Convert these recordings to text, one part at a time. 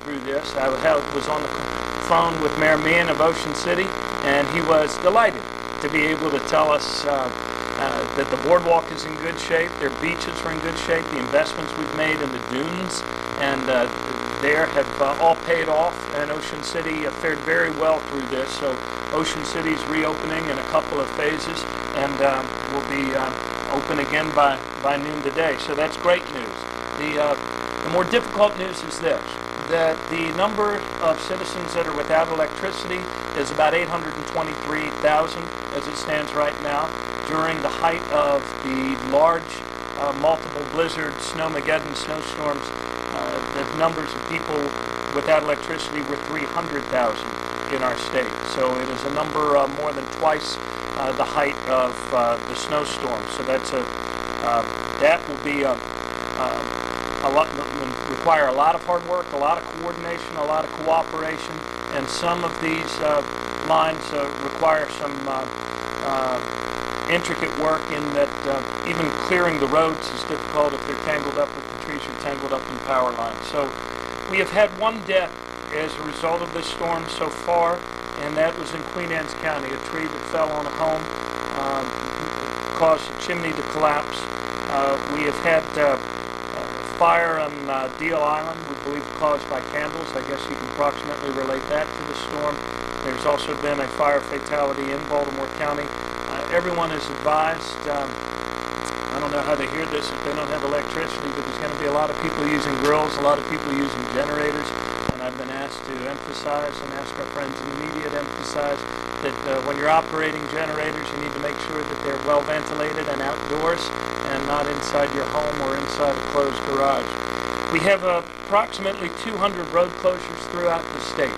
through this. I was on the phone with Mayor Meehan of Ocean City, and he was delighted to be able to tell us that the boardwalk is in good shape, their beaches are in good shape, the investments we've made in the dunes and there have all paid off, and Ocean City fared very well through this. So Ocean City's reopening in a couple of phases, and will be open again by noon today. So that's great news. The more difficult news is this, that the number of citizens that are without electricity is about 823,000 as it stands right now. During the height of the large multiple blizzard, snowmageddon snowstorms, the numbers of people without electricity were 300,000 in our state. So it is a number more than twice the height of the snowstorm. So that's that will be require a lot of hard work, a lot of coordination, a lot of cooperation, and some of these lines require some intricate work in that even clearing the roads is difficult if they're tangled up with the trees or tangled up in power lines. So we have had one death as a result of this storm so far, and that was in Queen Anne's County. A tree that fell on a home caused a chimney to collapse. We have had fire on Deal Island, we believe caused by candles. I guess you can approximately relate that to the storm. There's also been a fire fatality in Baltimore County. Everyone is advised, I don't know how they hear this if they don't have electricity, but there's going to be a lot of people using grills, a lot of people using generators, and I've been asked to emphasize and ask our friends in the media to emphasize that when you're operating generators, you need to make sure that they're well ventilated and outdoors and not inside your home or inside a closed garage. We have approximately 200 road closures throughout the state.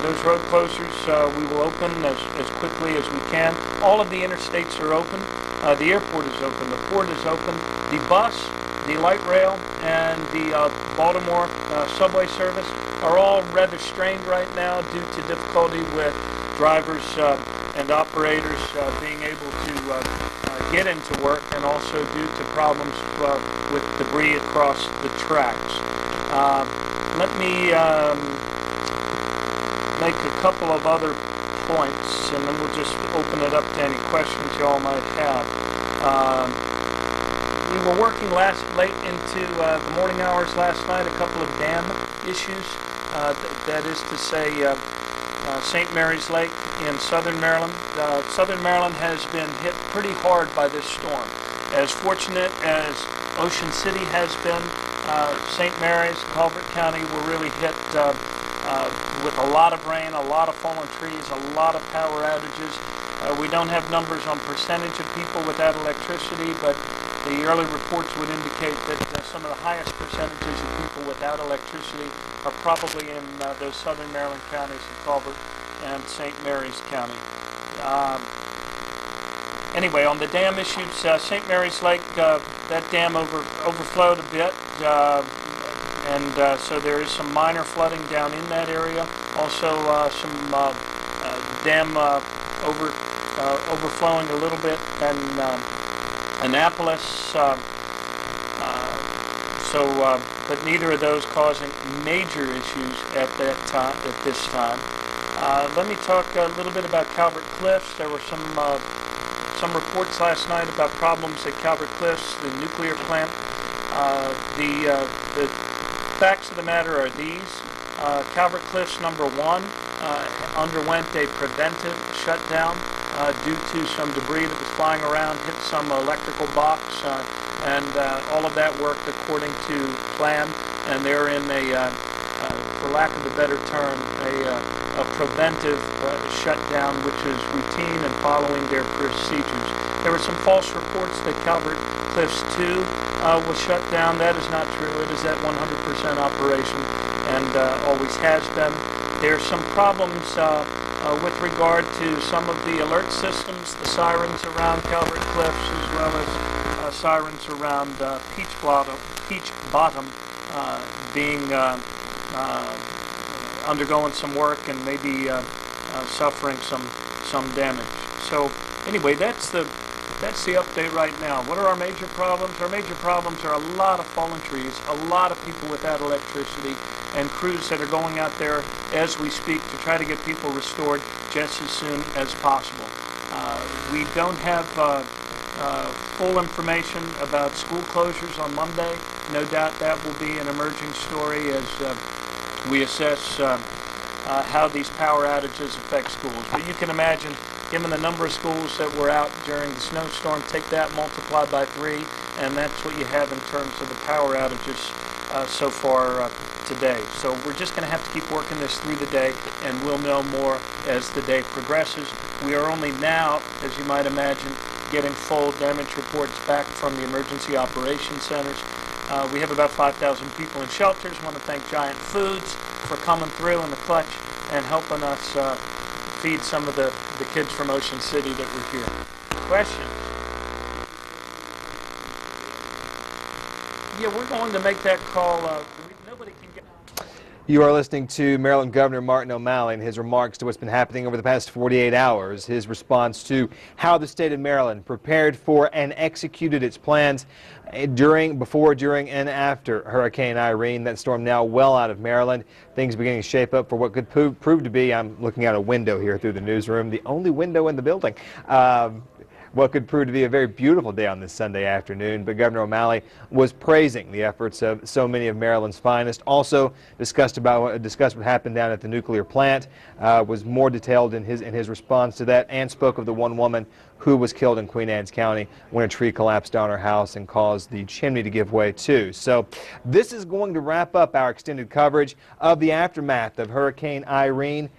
Those road closures we will open as quickly as we can. All of the interstates are open. The airport is open. The port is open. The bus, the light rail, and the Baltimore subway service are all rather strained right now due to difficulty with drivers and operators being able to get into work, and also due to problems with debris across the tracks. Let me make a couple of other points, and then we'll just open it up to any questions you all might have. We were working late into the morning hours last night, a couple of dam issues. That is to say, St. Mary's Lake in southern Maryland. Southern Maryland has been hit pretty hard by this storm. As fortunate as Ocean City has been, St. Mary's, Colbert County were really hit with a lot of rain, a lot of fallen trees, a lot of power outages. We don't have numbers on percentage of people without electricity, but the early reports would indicate that some of the highest percentages of people without electricity are probably in those southern Maryland counties of Colbert and St. Mary's County. Anyway, on the dam issues, St. Mary's Lake, that dam overflowed a bit, and so there is some minor flooding down in that area. Also, some dam overflowing a little bit in Annapolis. But neither of those causing major issues at this time. Let me talk a little bit about Calvert Cliffs. There were some reports last night about problems at Calvert Cliffs, the nuclear plant. The facts of the matter are these. Calvert Cliffs number 1 underwent a preventive shutdown due to some debris that was flying around, hit some electrical box, and all of that worked according to plan, and they're in for lack of a better term, a preventive shutdown, which is routine and following their procedures. There were some false reports that Calvert Cliffs 2 was shut down. That is not true. It is at 100% operation and always has been. There's some problems with regard to some of the alert systems, the sirens around Calvert Cliffs, as well as sirens around Peach Bottom being undergoing some work and maybe suffering some damage. So anyway, that's the update right now. What are our major problems? Our major problems are a lot of fallen trees, a lot of people without electricity, and crews that are going out there as we speak to try to get people restored just as soon as possible. We don't have full information about school closures on Monday. No doubt that will be an emerging story as we assess how these power outages affect schools. But you can imagine, given the number of schools that were out during the snowstorm, take that, multiply by 3, and that's what you have in terms of the power outages so far today. So we're just going to have to keep working this through the day, and we'll know more as the day progresses. We are only now, as you might imagine, getting full damage reports back from the emergency operations centers. We have about 5,000 people in shelters. I want to thank Giant Foods for coming through in the clutch and helping us feed some of the kids from Ocean City that were here. Questions? Yeah, we're going to make that call. Nobody can get... You are listening to Maryland Governor Martin O'Malley and his remarks to what's been happening over the past 48 hours. His response to how the state of Maryland prepared for and executed its plans before, during, and after Hurricane Irene. That storm now well out of Maryland. Things beginning to shape up for what could prove to be, I'm looking out a window here through the newsroom, the only window in the building. What could prove to be a very beautiful day on this Sunday afternoon. But Governor O'Malley was praising the efforts of so many of Maryland's finest. Also discussed what happened down at the nuclear plant. Was more detailed in his response to that, and spoke of the one woman who was killed in Queen Anne's County when a tree collapsed on her house and caused the chimney to give way too. So this is going to wrap up our extended coverage of the aftermath of Hurricane Irene.